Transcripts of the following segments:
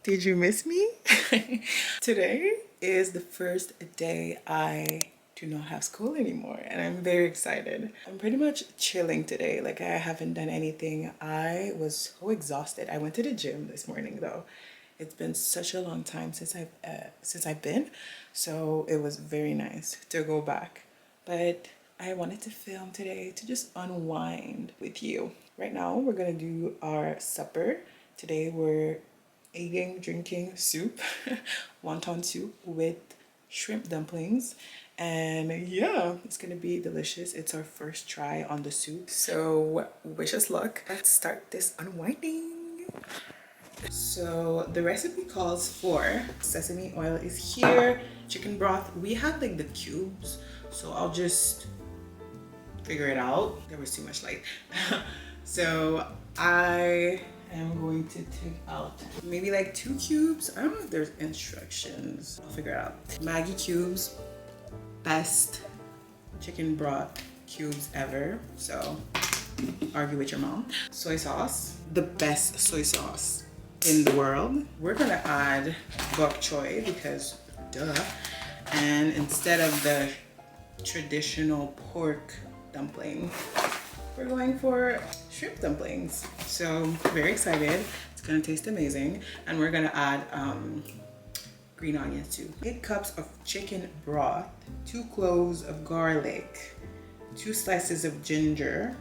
Did you miss me? Today is the first day I do not have school anymore, and I'm very excited. I'm pretty much chilling today. Like, I haven't done anything. I was so exhausted. I went to the gym this morning though. It's been such a long time since I've been, so it was very nice to go back. But I wanted to film today to just unwind with you. Right now we're gonna do our supper. Today we're drinking soup, wonton soup with shrimp dumplings. And yeah, it's gonna be delicious. It's our first try on the soup. So wish us luck. Let's start this unwinding. So the recipe calls for sesame oil is here, chicken broth. We have like the cubes, so I'll just figure it out. There was too much light. So I am going to take out maybe like 2 cubes. I don't know if there's instructions. I'll figure it out. Maggie cubes, best chicken broth cubes ever. So argue with your mom. Soy sauce, the best soy sauce in the world. We're gonna add bok choy because duh. And instead of the traditional pork dumpling, we're going for shrimp dumplings. So very excited. It's gonna taste amazing. And we're gonna add green onions too. 8 cups of chicken broth, 2 cloves of garlic, 2 slices of ginger,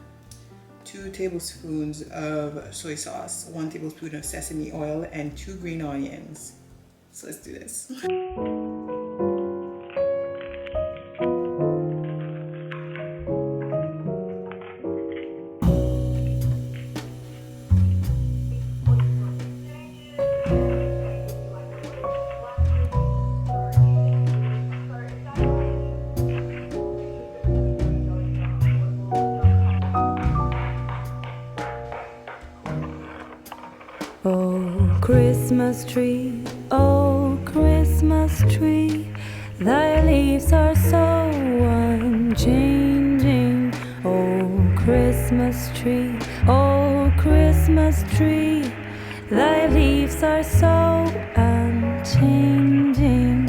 2 tablespoons of soy sauce, 1 tablespoon of sesame oil, and 2 green onions. So let's do this. Oh, Christmas tree, oh, Christmas tree, thy leaves are so unchanging. Oh, Christmas tree, thy leaves are so unchanging.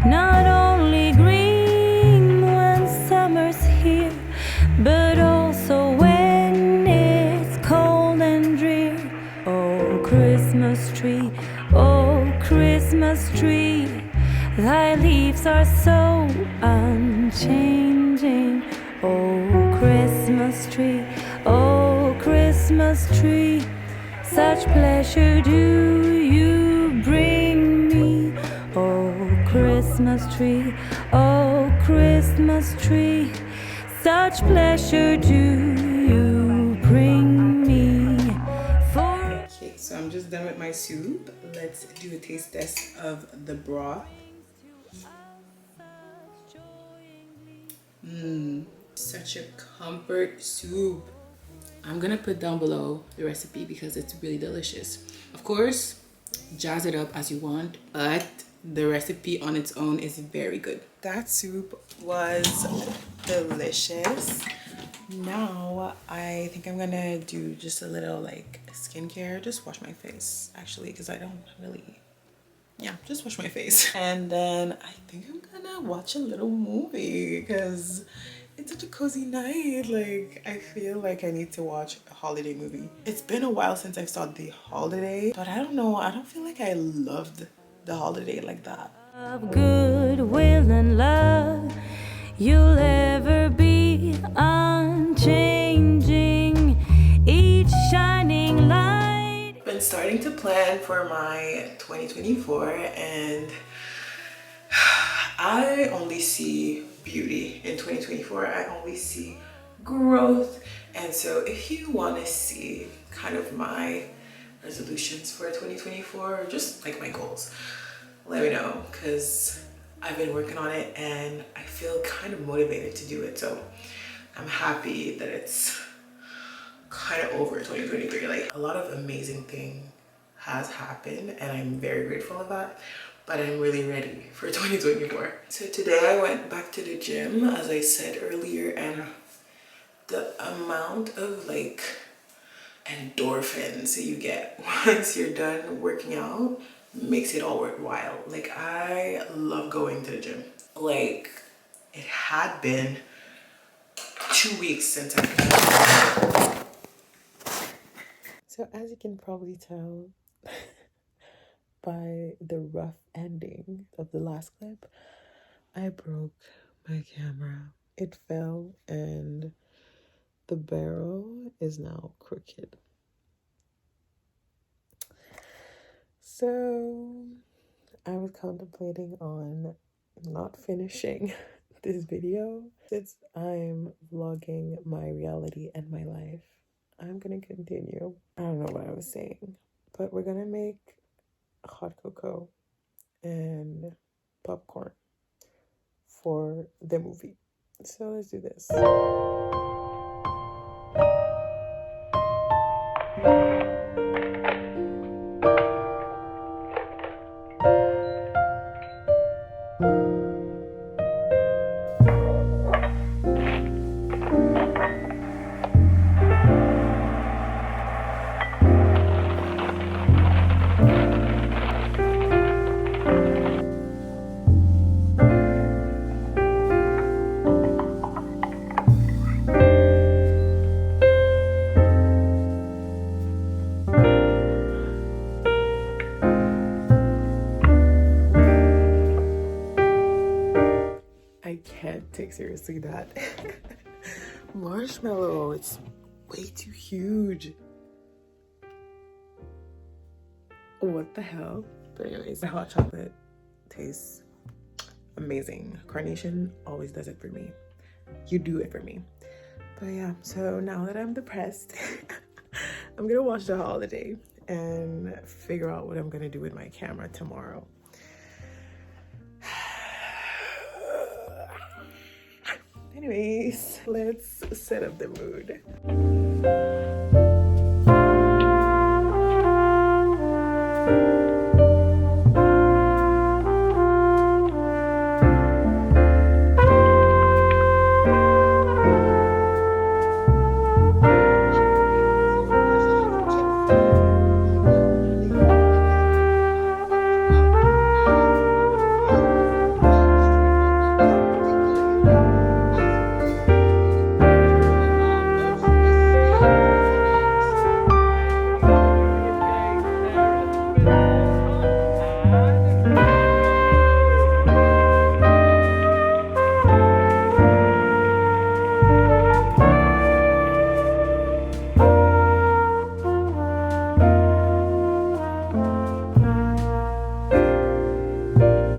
Not only green when summer's here, but also when it's cold and drear. Oh, Christmas tree, thy leaves are so unchanging. Oh, Christmas tree, such pleasure do you bring me. Oh, Christmas tree, such pleasure do you bring me. Okay, so I'm just done with my soup. Let's do a taste test of the broth. Such a comfort soup. I'm gonna put down below the recipe because it's really delicious. Of course, jazz it up as you want, but the recipe on its own is very good. That soup was delicious. Now I think I'm gonna do just a little like skincare, just wash my face actually, because I don't really, yeah, just wash my face. And then I think I'm gonna watch a little movie because it's such a cozy night. Like, I feel like I need to watch a holiday movie. It's been a while since I saw The Holiday, but I don't know, I don't feel like I loved The Holiday like that. Of goodwill and love, you'll ever be unchanging, each shining light. I've been starting to plan for my 2024, and I only see beauty in 2024. I only see growth. And so if you want to see kind of my resolutions for 2024, just like my goals, let me know, because I've been working on it and I feel kind of motivated to do it. So I'm happy that it's kind of over 2023. Like, a lot of amazing thing has happened and I'm very grateful of that, but I'm really ready for 2024. So today I went back to the gym, as I said earlier, and the amount of like endorphins you get once you're done working out makes it all worthwhile. Like, I love going to the gym. Like, it had been 2 weeks since I. So as you can probably tell by the rough ending of the last clip, I broke my camera. It fell and the barrel is now crooked. So I was contemplating on not finishing this video. Since I'm vlogging my reality and my life, I'm gonna continue. I don't know what I was saying, but we're gonna make hot cocoa and popcorn for the movie. So let's do this. I can't take seriously that marshmallow. It's way too huge. What the hell? But anyways, the hot chocolate tastes amazing. Carnation always does it for me. You do it for me. But yeah, so now that I'm depressed, I'm gonna watch The Holiday and figure out what I'm gonna do with my camera tomorrow. Anyways, let's set up the mood.